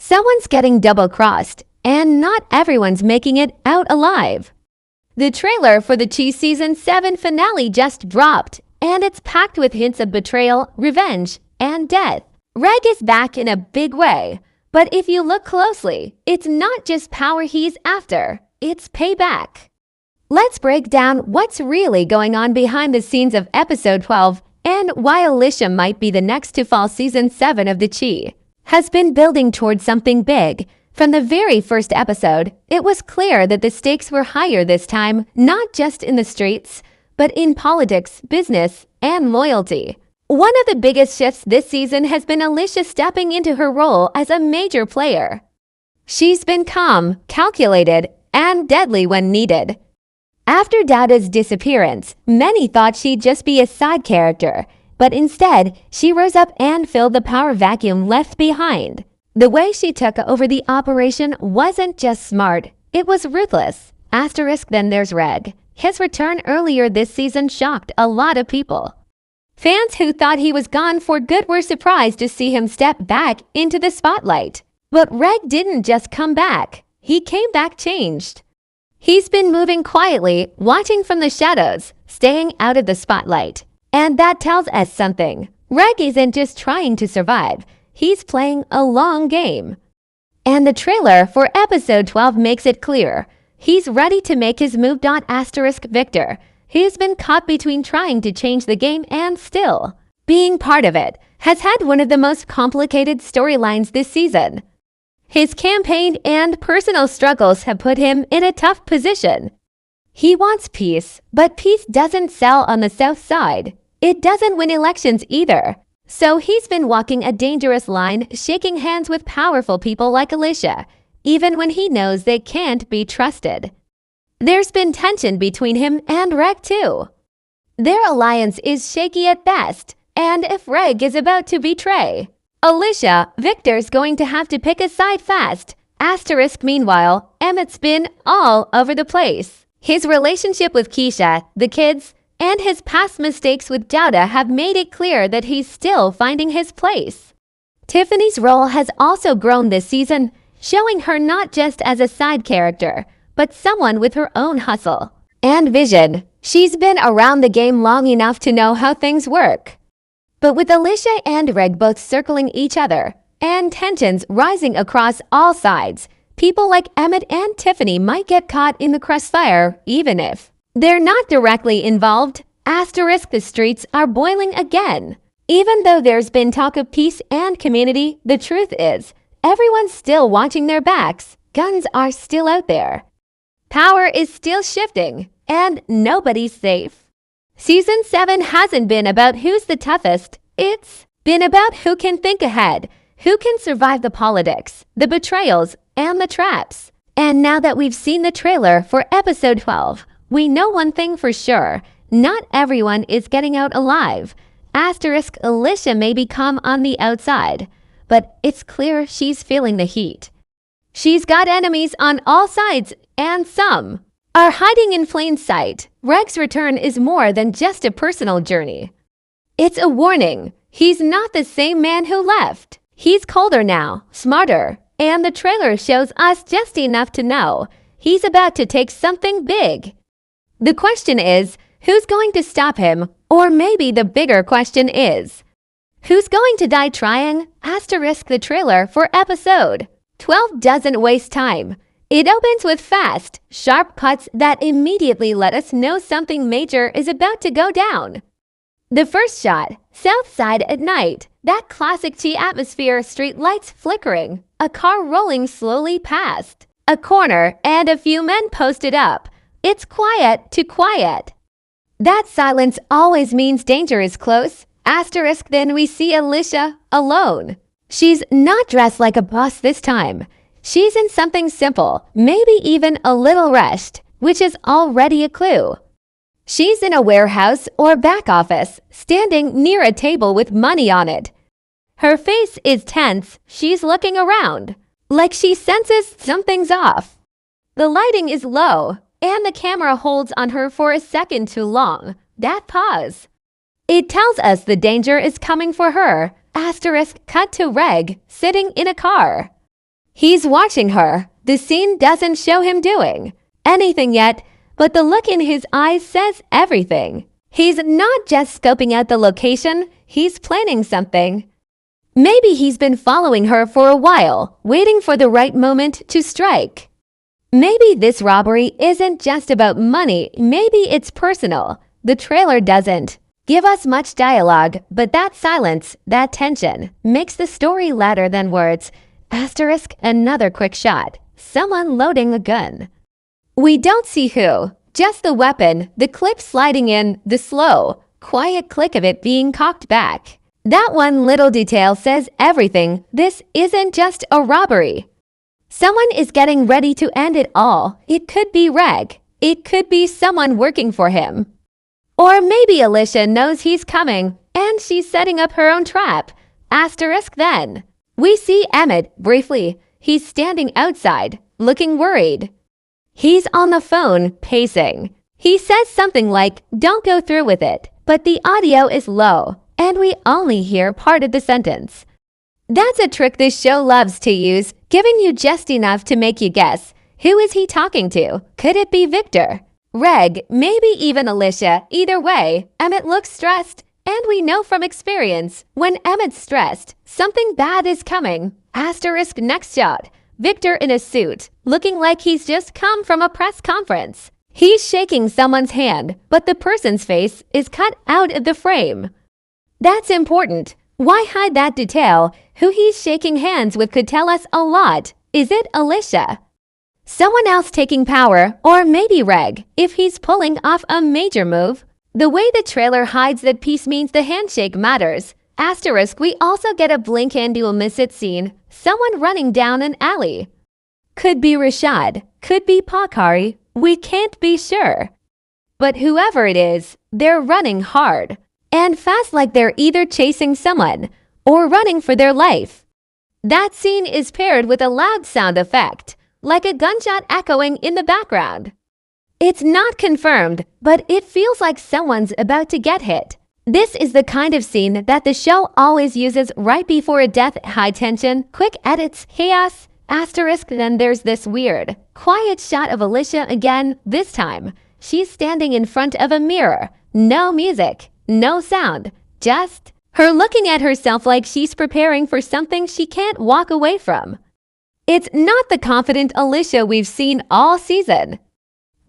Someone's getting double-crossed, and not everyone's making it out alive. The trailer for the Cheese Season 7 finale just dropped, and it's packed with hints of betrayal, revenge, and death. Reg is back in a big way, but if you look closely, it's not just power he's after, it's payback. Let's break down what's really going on behind the scenes of episode 12 and why Alicia might be the next to fall season 7 of The Chi. Has been building towards something big. From the very first episode, it was clear that the stakes were higher this time, not just in the streets, but in politics, business, and loyalty. One of the biggest shifts this season has been Alicia stepping into her role as a major player. She's been calm, calculated, and deadly when needed. After Dada's disappearance, many thought she'd just be a side character, but instead, she rose up and filled the power vacuum left behind. The way she took over the operation wasn't just smart, it was ruthless. Then there's Reg. His return earlier this season shocked a lot of people. Fans who thought he was gone for good were surprised to see him step back into the spotlight. But Reg didn't just come back, he came back changed. He's been moving quietly, watching from the shadows, staying out of the spotlight. And that tells us something. Reg isn't just trying to survive, he's playing a long game. And the trailer for episode 12 makes it clear. He's ready to make his move. Victor. He's been caught between trying to change the game and still being part of it, has had one of the most complicated storylines this season. His campaign and personal struggles have put him in a tough position. He wants peace, but peace doesn't sell on the South Side. It doesn't win elections either. So he's been walking a dangerous line, shaking hands with powerful people like Alicia, even when he knows they can't be trusted. There's been tension between him and Reg too. Their alliance is shaky at best, and if Reg is about to betray Alicia, Victor's going to have to pick a side fast. Meanwhile, Emmett's been all over the place. His relationship with Keisha, the kids, and his past mistakes with Dada have made it clear that he's still finding his place. Tiffany's role has also grown this season, showing her not just as a side character, but someone with her own hustle and vision. She's been around the game long enough to know how things work. But with Alicia and Reg both circling each other, and tensions rising across all sides, people like Emmett and Tiffany might get caught in the crossfire even if they're not directly involved. The streets are boiling again. Even though there's been talk of peace and community, the truth is, everyone's still watching their backs. Guns are still out there. Power is still shifting, and nobody's safe. Season 7 hasn't been about who's the toughest. It's been about who can think ahead, who can survive the politics, the betrayals, and the traps. And now that we've seen the trailer for episode 12, we know one thing for sure. Not everyone is getting out alive. Alicia may be calm on the outside, but it's clear she's feeling the heat. She's got enemies on all sides, and some are hiding in plain sight. Reg's return is more than just a personal journey. It's a warning. He's not the same man who left. He's colder now, smarter, and the trailer shows us just enough to know he's about to take something big. The question is, who's going to stop him? Or maybe the bigger question is, who's going to die trying? The trailer for episode 12 doesn't waste time. It opens with fast, sharp cuts that immediately let us know something major is about to go down. The first shot, South Side at night, that classic Chi atmosphere, street lights flickering, a car rolling slowly past, a corner, and a few men posted up. It's quiet to quiet. That silence always means danger is close. Then we see Alicia alone. She's not dressed like a boss this time. She's in something simple, maybe even a little rushed, which is already a clue. She's in a warehouse or back office, standing near a table with money on it. Her face is tense. She's looking around, like she senses something's off. The lighting is low, and the camera holds on her for a second too long. That pause. It tells us the danger is coming for her. Cut to Reg, sitting in a car. He's watching her. The scene doesn't show him doing anything yet, but the look in his eyes says everything. He's not just scoping out the location, he's planning something. Maybe he's been following her for a while, waiting for the right moment to strike. Maybe this robbery isn't just about money, maybe it's personal. The trailer doesn't give us much dialogue, but that silence, that tension, makes the story louder than words. Asterisk, another quick shot. Someone loading a gun. We don't see who, just the weapon, the clip sliding in, the slow, quiet click of it being cocked back. That one little detail says everything. This isn't just a robbery. Someone is getting ready to end it all. It could be Reg. It could be someone working for him. Or maybe Alicia knows he's coming and she's setting up her own trap. Asterisk then. We see Emmett briefly. He's standing outside, looking worried. He's on the phone, pacing. He says something like, "Don't go through with it," but the audio is low, and we only hear part of the sentence. That's a trick this show loves to use, giving you just enough to make you guess. Who is he talking to? Could it be Victor? Reg? Maybe even Alicia? Either way, Emmett looks stressed, and we know from experience, when Emmett's stressed, something bad is coming. Asterisk next shot. Victor in a suit, looking like he's just come from a press conference. He's shaking someone's hand, but the person's face is cut out of the frame. That's important. Why hide that detail? Who he's shaking hands with could tell us a lot. Is it Alicia? Someone else taking power, or maybe Reg, if he's pulling off a major move? The way the trailer hides that piece means the handshake matters. Asterisk, we also get a blink and you'll miss it scene. Someone running down an alley. Could be Rashad. Could be Pakari. We can't be sure. But whoever it is, they're running hard. And fast, like they're either chasing someone or running for their life. That scene is paired with a loud sound effect, like a gunshot echoing in the background. It's not confirmed, but it feels like someone's about to get hit. This is the kind of scene that the show always uses right before a death. High tension, quick edits, chaos. Asterisk, then there's this weird, quiet shot of Alicia again. This time, she's standing in front of a mirror. No music, no sound, just her looking at herself like she's preparing for something she can't walk away from. It's not the confident Alicia we've seen all season.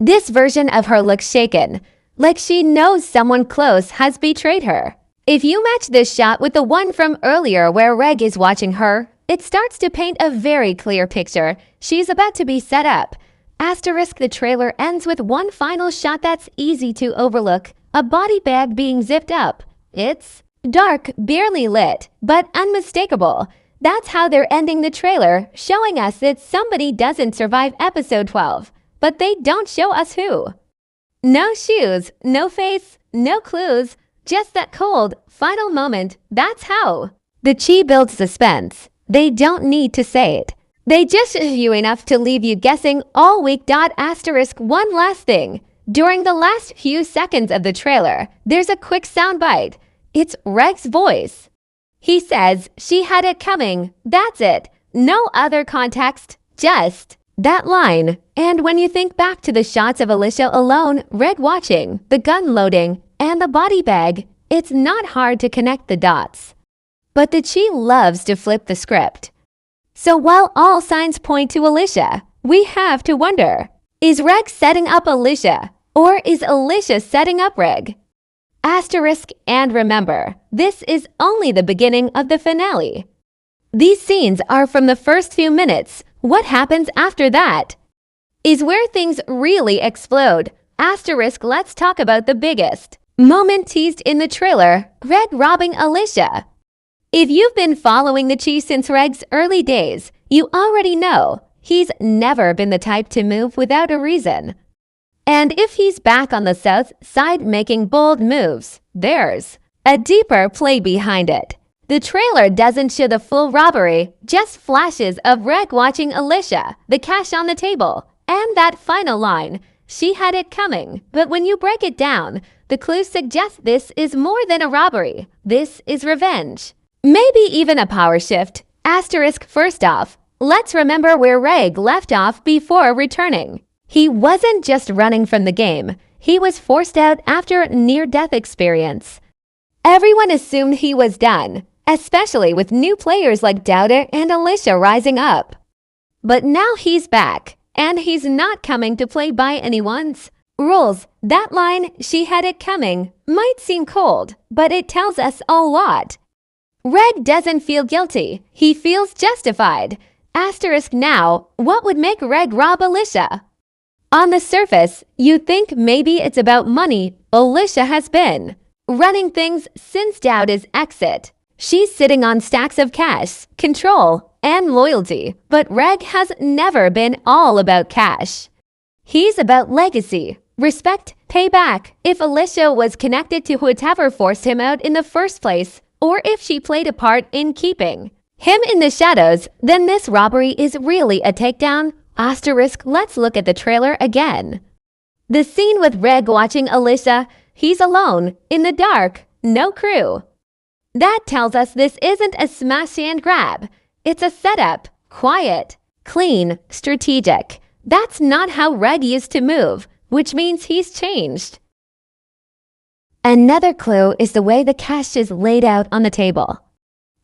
This version of her looks shaken, like she knows someone close has betrayed her. If you match this shot with the one from earlier where Reg is watching her, it starts to paint a very clear picture. She's about to be set up. Asterisk, the trailer ends with one final shot that's easy to overlook. A body bag being zipped up. It's dark, barely lit, but unmistakable. That's how they're ending the trailer, showing us that somebody doesn't survive episode 12. But they don't show us who. No shoes, no face, no clues, just that cold, final moment. That's how. The Chi builds suspense. They don't need to say it. They just show you enough to leave you guessing all week. Asterisk, one last thing. During the last few seconds of the trailer, there's a quick soundbite. It's Reg's voice. He says she had it coming. That's it. No other context, just that line. And when you think back to the shots of Alicia alone, Reg watching, the gun loading, and the body bag, it's not hard to connect the dots. But the Chi loves to flip the script. So while all signs point to Alicia, we have to wonder, is Reg setting up Alicia, or is Alicia setting up Reg? Asterisk, and remember, this is only the beginning of the finale. These scenes are from the first few minutes. What happens after that is where things really explode. Asterisk, let's talk about the biggest moment teased in the trailer, Reg robbing Alicia. If you've been following the Chi since Reg's early days, you already know he's never been the type to move without a reason. And if he's back on the south side making bold moves, there's a deeper play behind it. The trailer doesn't show the full robbery, just flashes of Reg watching Alicia, the cash on the table, and that final line, she had it coming. But when you break it down, the clues suggest this is more than a robbery. This is revenge. Maybe even a power shift. Asterisk, first off, Let's remember where Reg left off before returning. He wasn't just running from the game. He was forced out after a near-death experience. Everyone assumed he was done, especially with new players like Douda and Alicia rising up. But now he's back, and he's not coming to play by anyone's rules. That line, "she had it coming," might seem cold, but it tells us a lot. Reg doesn't feel guilty. He feels justified. Asterisk now, what would make Reg rob Alicia? On the surface, you think maybe it's about money. Alicia has been running things since Douda's exit. She's sitting on stacks of cash, control, and loyalty, but Reg has never been all about cash. He's about legacy, respect, payback. If Alicia was connected to whatever forced him out in the first place, or if she played a part in keeping him in the shadows, then this robbery is really a takedown. Asterisk, let's look at the trailer again. The scene with Reg watching Alicia, he's alone, in the dark, no crew. That tells us this isn't a smash and grab. It's a setup, quiet, clean, strategic. That's not how Reg used to move, which means he's changed. Another clue is the way the cash is laid out on the table.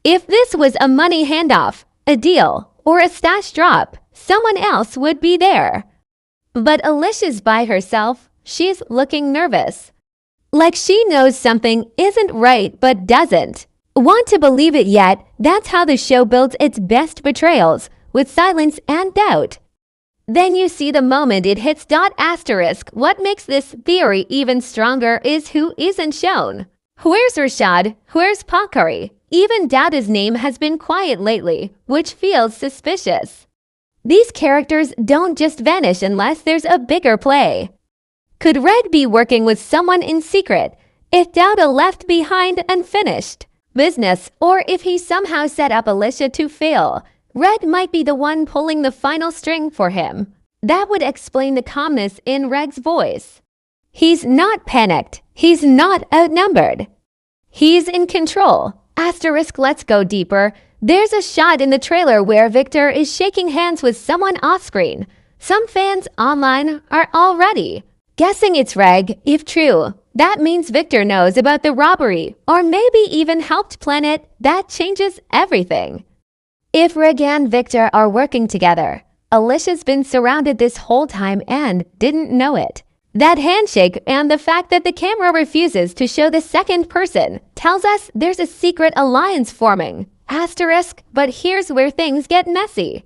If this was a money handoff, a deal, or a stash drop, someone else would be there. But Alicia's by herself. She's looking nervous. Like she knows something isn't right but doesn't want to believe it yet. That's how the show builds its best betrayals, with silence and doubt. Then you see the moment it hits. Asterisk, what makes this theory even stronger is who isn't shown. Where's Rashad? Where's Pakari? Even Douda's name has been quiet lately, which feels suspicious. These characters don't just vanish unless there's a bigger play. Could Reg be working with someone in secret if Douda left behind unfinished business, or if he somehow set up Alicia to fail? Reg might be the one pulling the final string for him. That would explain the calmness in Reg's voice. He's not panicked. He's not outnumbered. He's in control. Asterisk, let's go deeper. There's a shot in the trailer where Victor is shaking hands with someone off-screen. Some fans online are already guessing it's Reg. If true, that means Victor knows about the robbery, or maybe even helped plan it. That changes everything. If Reg and Victor are working together, Alicia's been surrounded this whole time and didn't know it. That handshake and the fact that the camera refuses to show the second person tells us there's a secret alliance forming. Asterisk, but here's where things get messy.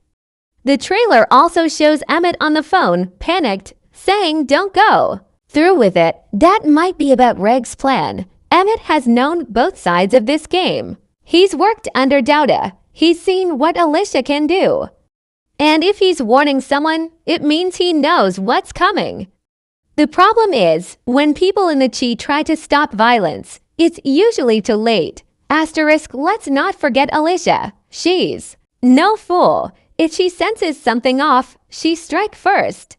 The trailer also shows Emmett on the phone, panicked, saying don't go through with it. That might be about Reg's plan. Emmett has known both sides of this game. He's worked under Douda. He's seen what Alicia can do. And if he's warning someone, it means he knows what's coming. The problem is, when people in the Chi try to stop violence, it's usually too late. Asterisk, let's not forget Alicia. She's no fool. If she senses something off, she strikes first.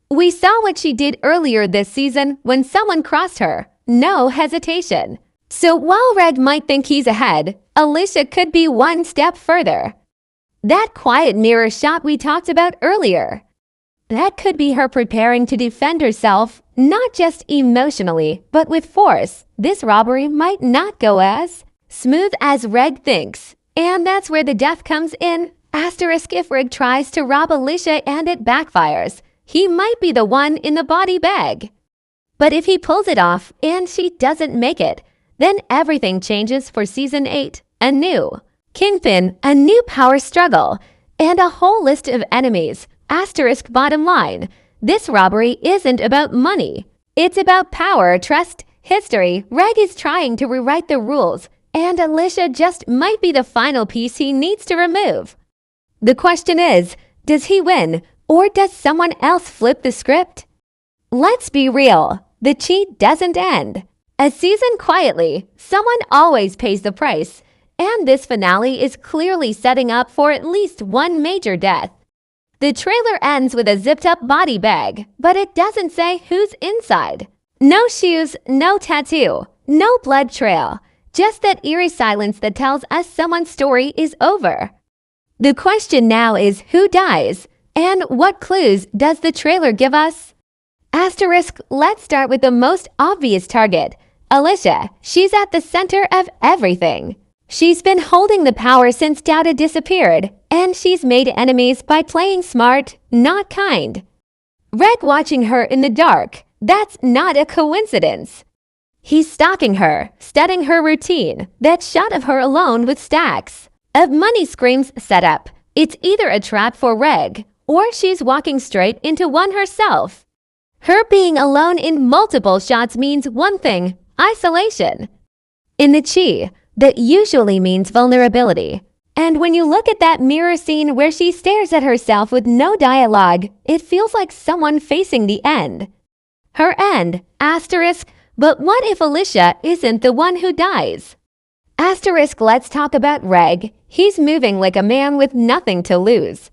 We saw what she did earlier this season when someone crossed her. No hesitation. So while Reg might think he's ahead, Alicia could be one step further. That quiet mirror shot we talked about earlier. That could be her preparing to defend herself, not just emotionally, but with force. This robbery might not go as smooth as Reg thinks. And that's where the death comes in. Asterisk, if Reg tries to rob Alicia and it backfires, he might be the one in the body bag. But if he pulls it off and she doesn't make it, then everything changes for Season 8. A new Kingpin, a new power struggle, and a whole list of enemies. Asterisk, bottom line, this robbery isn't about money. It's about power, trust, history. Reg is trying to rewrite the rules, and Alicia just might be the final piece he needs to remove. The question is, does he win, or does someone else flip the script? Let's be real, the cheat doesn't end. A season quietly, someone always pays the price, and this finale is clearly setting up for at least one major death. The trailer ends with a zipped-up body bag, but it doesn't say who's inside. No shoes, no tattoo, no blood trail, just that eerie silence that tells us someone's story is over. The question now is who dies, and what clues does the trailer give us? Asterisk, let's start with the most obvious target, Alicia. She's at the center of everything. She's been holding the power since Dowda disappeared, and she's made enemies by playing smart, not kind. Reg watching her in the dark, that's not a coincidence. He's stalking her, studying her routine. That shot of her alone with stacks of money screams set up. It's either a trap for Reg, or she's walking straight into one herself. Her being alone in multiple shots means one thing: isolation. In the chi, that usually means vulnerability. And when you look at that mirror scene where she stares at herself with no dialogue, it feels like someone facing the end. Her end, asterisk, but what if Alicia isn't the one who dies? Asterisk, let's talk about Reg. He's moving like a man with nothing to lose.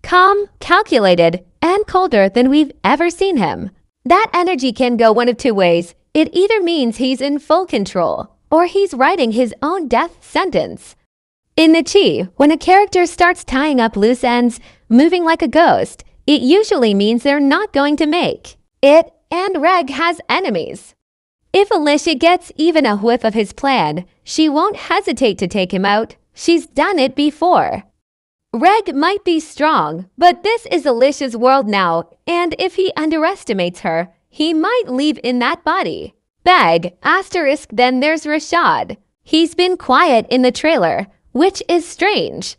Calm, calculated, and colder than we've ever seen him. That energy can go one of two ways. It either means he's in full control, or he's writing his own death sentence. In the chi, when a character starts tying up loose ends, moving like a ghost, it usually means they're not going to make it, and Reg has enemies. If Alicia gets even a whiff of his plan, she won't hesitate to take him out. She's done it before. Reg might be strong, but this is Alicia's world now, and if he underestimates her, he might leave in that body bag, asterisk. Then there's Rashad. He's been quiet in the trailer, which is strange.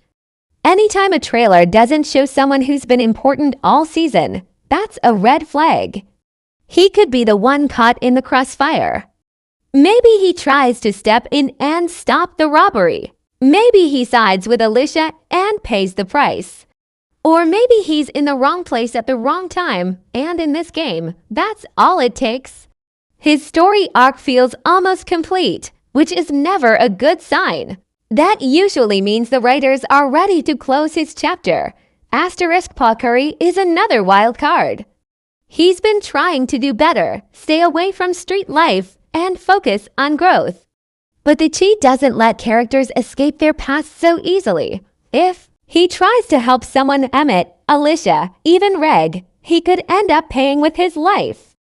Anytime a trailer doesn't show someone who's been important all season, that's a red flag. He could be the one caught in the crossfire. Maybe he tries to step in and stop the robbery. Maybe he sides with Alicia and pays the price. Or maybe he's in the wrong place at the wrong time, and in this game, that's all it takes. His story arc feels almost complete, which is never a good sign. That usually means the writers are ready to close his chapter. Asterisk, Paul Curry is another wild card. He's been trying to do better, stay away from street life, and focus on growth. But the chi doesn't let characters escape their past so easily. If he tries to help someone, Emmett, Alicia, even Reg, he could end up paying with his life.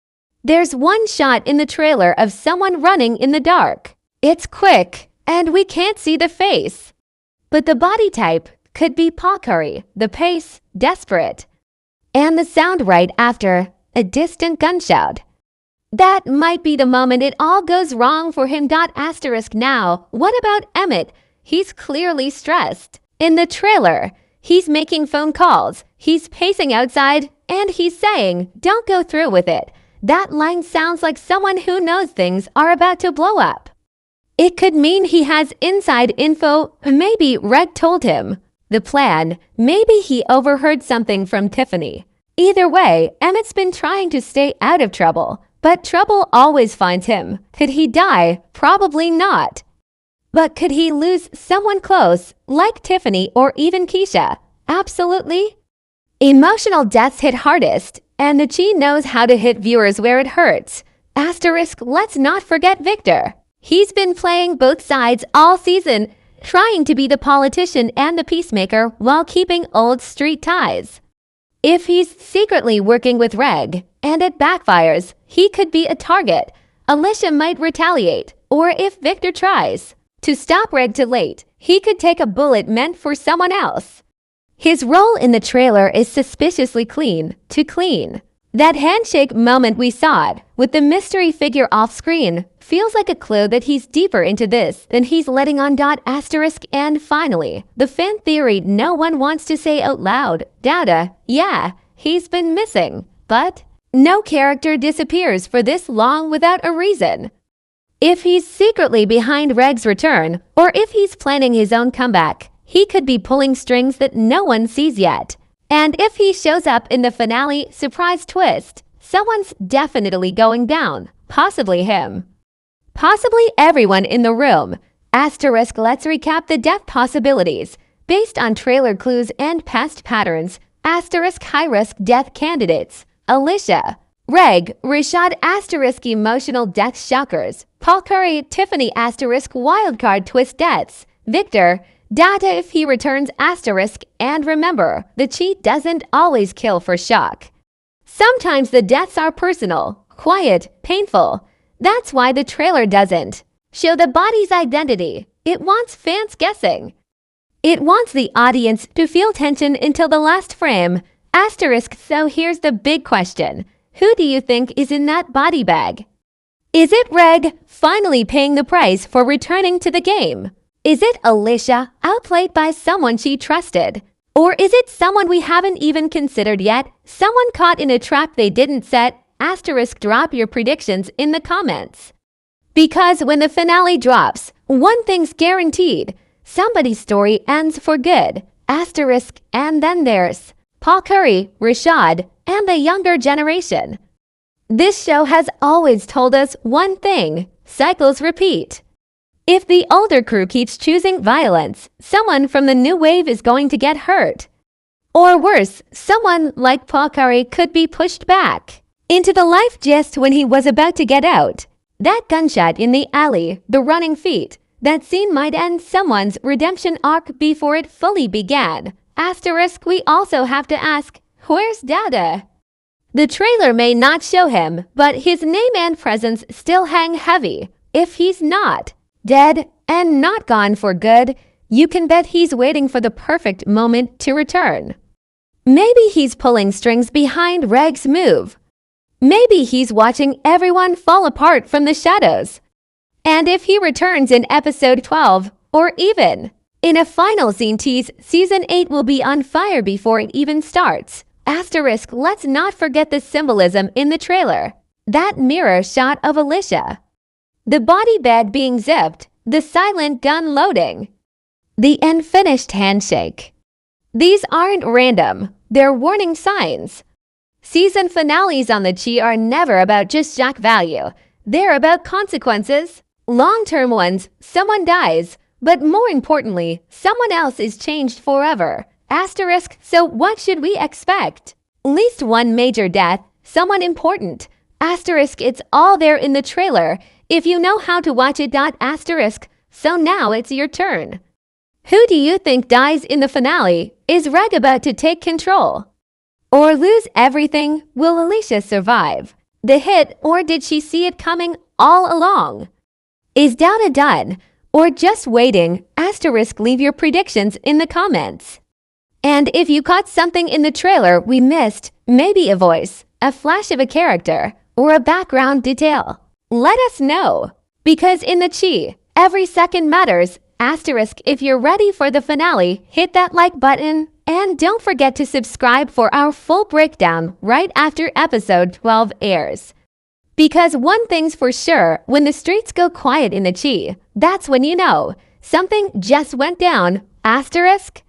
There's one shot in the trailer of someone running in the dark. It's quick, and we can't see the face. But the body type could be Paul Curry, the pace, desperate. And the sound right after, a distant gunshot. That might be the moment it all goes wrong for him. Asterisk now, what about Emmett? He's clearly stressed. In the trailer, he's making phone calls, he's pacing outside, and he's saying, "Don't go through with it." That line sounds like someone who knows things are about to blow up. It could mean he has inside info. Maybe Reg told him the plan. Maybe he overheard something from Tiffany. Either way, Emmett's been trying to stay out of trouble, but trouble always finds him. Could he die? Probably not. But could he lose someone close, like Tiffany or even Keisha? Absolutely. Emotional deaths hit hardest, and the chi knows how to hit viewers where it hurts. Asterisk, let's not forget Victor. He's been playing both sides all season, trying to be the politician and the peacemaker while keeping old street ties. If he's secretly working with Reg, and it backfires, he could be a target. Alicia might retaliate, or if Victor tries to stop Reg too late, he could take a bullet meant for someone else. His role in the trailer is suspiciously clean to clean. That handshake moment we saw it, with the mystery figure off screen, feels like a clue that he's deeper into this than he's letting on. Asterisk, and finally, the fan theory no one wants to say out loud. Dowda, yeah, he's been missing, but no character disappears for this long without a reason. If he's secretly behind Reg's return, or if he's planning his own comeback, he could be pulling strings that no one sees yet. And if he shows up in the finale surprise twist, someone's definitely going down. Possibly him. Possibly everyone in the room. Asterisk, let's recap the death possibilities. Based on trailer clues and past patterns, asterisk, high-risk death candidates. Alicia, Reg, Rashad, asterisk, emotional death shockers. Paul Curry, Tiffany, asterisk, wildcard twist deaths. Victor, Data if he returns asterisk, and remember, the cheat doesn't always kill for shock. Sometimes the deaths are personal, quiet, painful. That's why the trailer doesn't show the body's identity. It wants fans guessing. It wants the audience to feel tension until the last frame. Asterisk, so here's the big question. Who do you think is in that body bag? Is it Reg, finally paying the price for returning to the game? Is it Alicia, outplayed by someone she trusted? Or is it someone we haven't even considered yet? Someone caught in a trap they didn't set? Asterisk, drop your predictions in the comments. Because when the finale drops, one thing's guaranteed. Somebody's story ends for good. Asterisk, and then there's Paul Curry, Rashad, and the younger generation. This show has always told us one thing: cycles repeat. If the older crew keeps choosing violence, someone from the new wave is going to get hurt. Or worse, someone like Paul Curry could be pushed back into the life just when he was about to get out. That gunshot in the alley, the running feet, that scene might end someone's redemption arc before it fully began. Asterisk, we also have to ask, where's Dada? The trailer may not show him, but his name and presence still hang heavy. If he's not dead and not gone for good, you can bet he's waiting for the perfect moment to return. Maybe he's pulling strings behind Reg's move. Maybe he's watching everyone fall apart from the shadows. And if he returns in episode 12, or even in a final scene tease, season 8 will be on fire before it even starts. Asterisk, let's not forget the symbolism in the trailer. That mirror shot of Alicia. The body bed being zipped, the silent gun loading, the unfinished handshake. These aren't random, they're warning signs. Season finales on the Chi are never about just shock value. They're about consequences. Long-term ones, someone dies, but more importantly, someone else is changed forever. Asterisk, so what should we expect? Least one major death, someone important. Asterisk, it's all there in the trailer. If you know how to watch it. Asterisk, so now it's your turn. Who do you think dies in the finale? Is Reg about to take control? Or lose everything? Will Alicia survive the hit, or did she see it coming all along? Is Dada done, or just waiting? Asterisk, leave your predictions in the comments. And if you caught something in the trailer we missed, maybe a voice, a flash of a character, or a background detail, let us know. Because in the Chi, every second matters. Asterisk, if you're ready for the finale, hit that like button. And don't forget to subscribe for our full breakdown right after episode 12 airs. Because one thing's for sure, when the streets go quiet in the Chi, that's when you know something just went down. Asterisk.